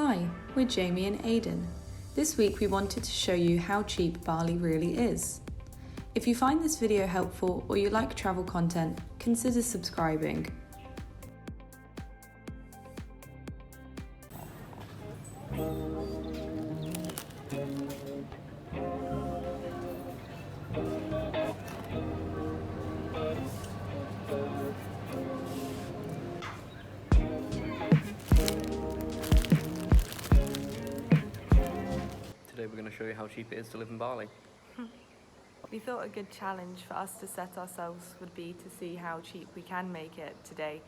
Hi, we're Jamie and Aidan. This week we wanted to show you how cheap Bali really is. If you find this video helpful or you like travel content, consider subscribing. Today we're going to show you how cheap it is to live in Bali. We thought a good challenge for us to set ourselves would be to see how cheap we can make it today.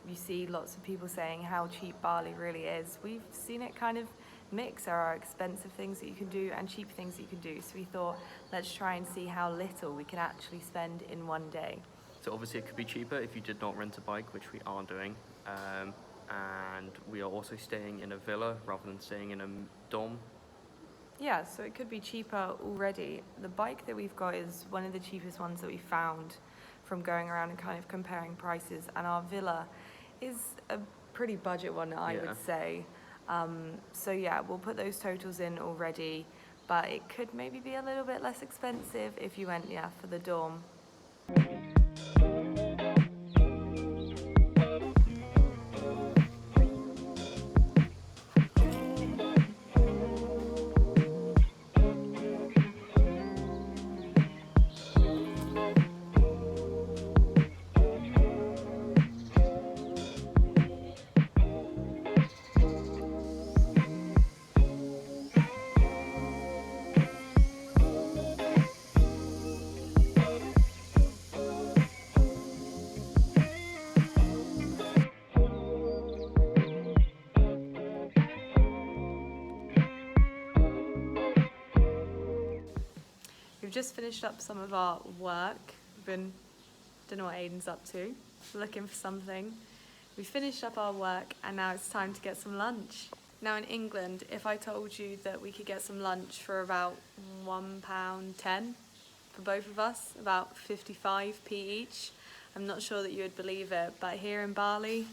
You see lots of people saying how cheap Bali really is. We've seen it kind of mix. There are expensive things that you can do and cheap things that you can do. So we thought, let's try and see how little we can actually spend in one day. So obviously it could be cheaper if you did not rent a bike, which we are doing. And we are also staying in a villa rather than staying in a dorm. Yeah, so it could be cheaper already. The bike that we've got is one of the cheapest ones that we found from going around and kind of comparing prices, and our villa is a pretty budget one, I would say. So yeah, we'll put those totals in already, but it could maybe be a little bit less expensive if you went, for the dorm. We've just finished up some of our work. Don't know what Aidan's up to, looking for something. We finished up our work and now it's time to get some lunch. Now in England, if I told you that we could get some lunch for about £1.10 for both of us, about 55p each, I'm not sure that you would believe it, but here in Bali,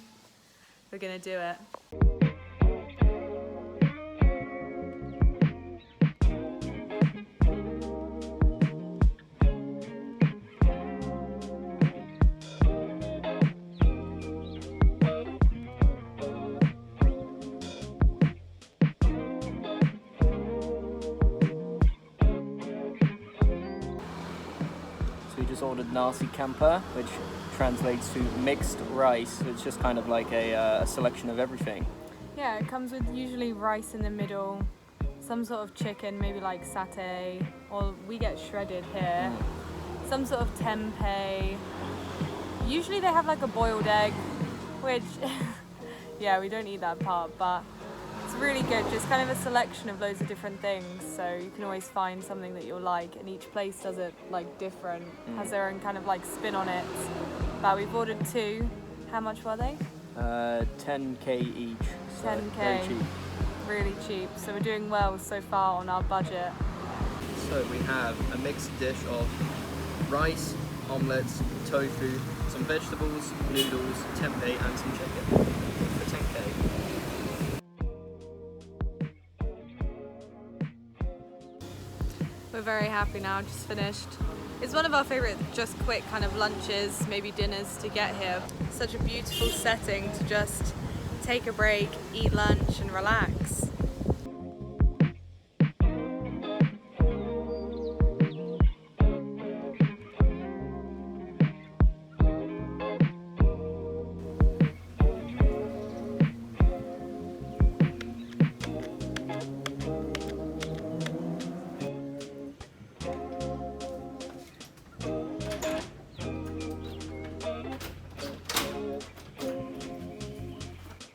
we're gonna do it. So we just ordered nasi campur, which translates to mixed rice. So it's just kind of like a selection of everything. Yeah, it comes with usually rice in the middle, some sort of chicken, maybe like satay, or we get shredded here, some sort of tempeh. Usually they have like a boiled egg, which, yeah, we don't eat that part, but it's really good. Just kind of a selection of loads of different things, so you can always find something that you'll like, and each place does it like different, has their own kind of like spin on it. But we've ordered two. How much were they? 10k each. So 10k. Very cheap. Really cheap. So we're doing well so far on our budget. So we have a mixed dish of rice, omelettes, tofu, some vegetables, noodles, tempeh and some chicken for 10k. We're very happy now, just finished. It's one of our favourite just quick kind of lunches, maybe dinners to get here. Such a beautiful setting to just take a break, eat lunch and relax.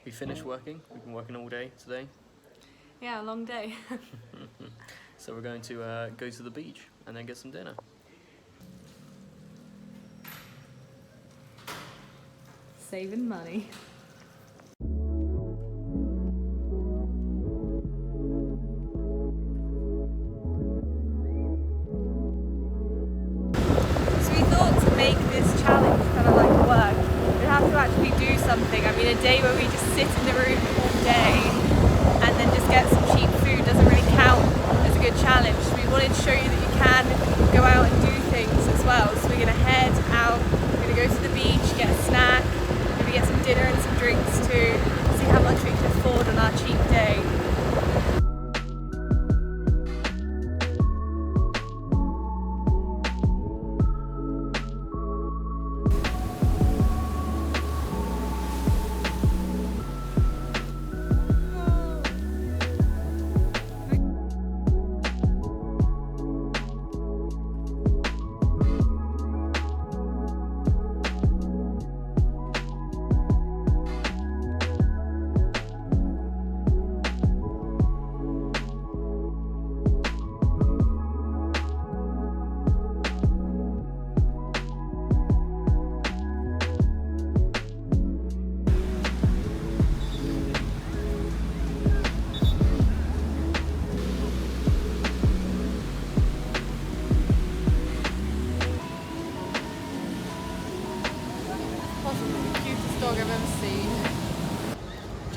We finished working. We've been working all day today. Yeah, a long day. So we're going to go to the beach and then get some dinner. Saving money. So we thought to make this challenge kind of like work, we'd have to actually do something. I mean, a day where we just sit in the room all day and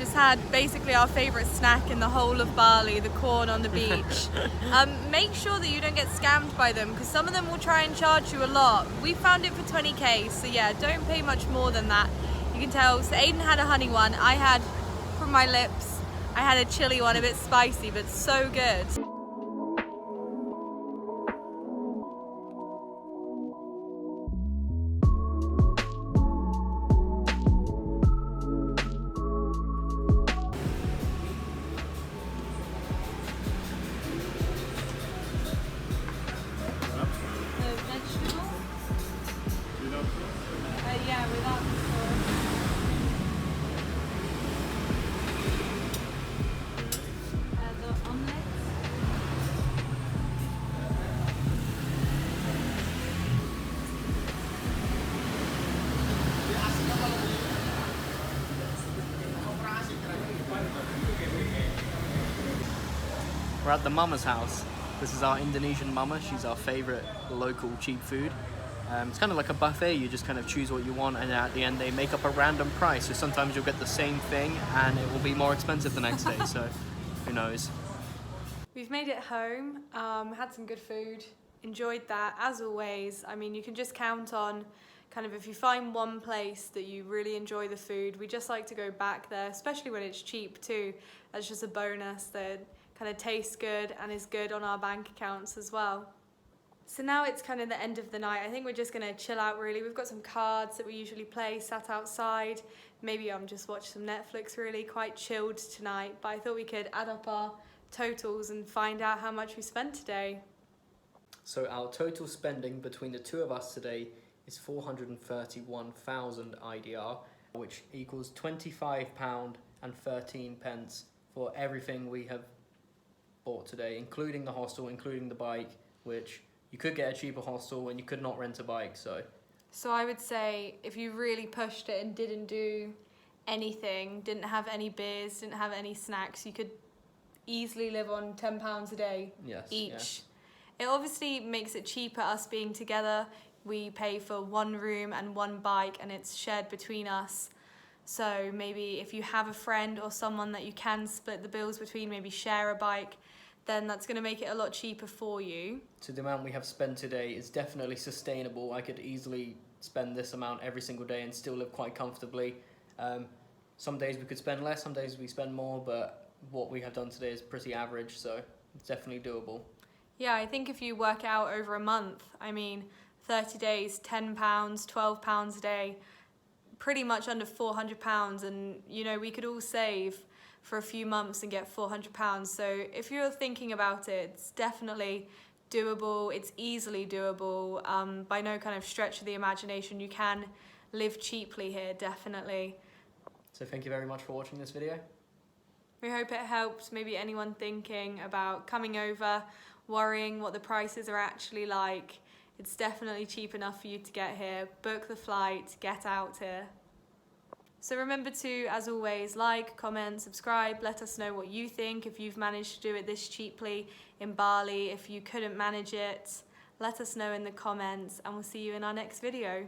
just had basically our favourite snack in the whole of Bali, the corn on the beach. Make sure that you don't get scammed by them, because some of them will try and charge you a lot. We found it for 20k, so yeah, don't pay much more than that. You can tell, so Aiden had a honey one, I had, from my lips, I had a chili one, a bit spicy, but so good. Yeah, without the sauce. The omelette. We're at the mama's house. This is our Indonesian mama. She's our favourite local cheap food. It's kind of like a buffet. You just kind of choose what you want, and at the end they make up a random price. So sometimes you'll get the same thing and it will be more expensive the next day. So who knows? We've made it home, had some good food, enjoyed that as always. I mean, you can just count on kind of if you find one place that you really enjoy the food, we just like to go back there, especially when it's cheap too. That's just a bonus that kind of tastes good and is good on our bank accounts as well. So now it's kind of the end of the night. I think we're just gonna chill out really. We've got some cards that we usually play, sat outside. Maybe just watch some Netflix really, quite chilled tonight. But I thought we could add up our totals and find out how much we spent today. So our total spending between the two of us today is 431,000 IDR, which equals £25.13 for everything we have bought today, including the hostel, including the bike, which you could get a cheaper hostel and you could not rent a bike. So I would say if you really pushed it and didn't do anything, didn't have any beers, didn't have any snacks, you could easily live on £10 a day each. Yeah. It obviously makes it cheaper us being together. We pay for one room and one bike and it's shared between us. So maybe if you have a friend or someone that you can split the bills between, maybe share a bike, then that's going to make it a lot cheaper for you. So the amount we have spent today is definitely sustainable. I could easily spend this amount every single day and still live quite comfortably. Some days we could spend less, some days we spend more, but what we have done today is pretty average, so it's definitely doable. Yeah, I think if you work out over a month, I mean, 30 days, £10, £12 a day, pretty much under £400, and you know, we could all save for a few months and get £400. So if you're thinking about it, it's definitely doable. It's easily doable. By no kind of stretch of the imagination, you can live cheaply here, definitely. So thank you very much for watching this video. We hope it helped maybe anyone thinking about coming over, worrying what the prices are actually like. It's definitely cheap enough for you to get here. Book the flight, get out here. So remember to, as always, like, comment, subscribe, let us know what you think. If you've managed to do it this cheaply in Bali, if you couldn't manage it, let us know in the comments and we'll see you in our next video.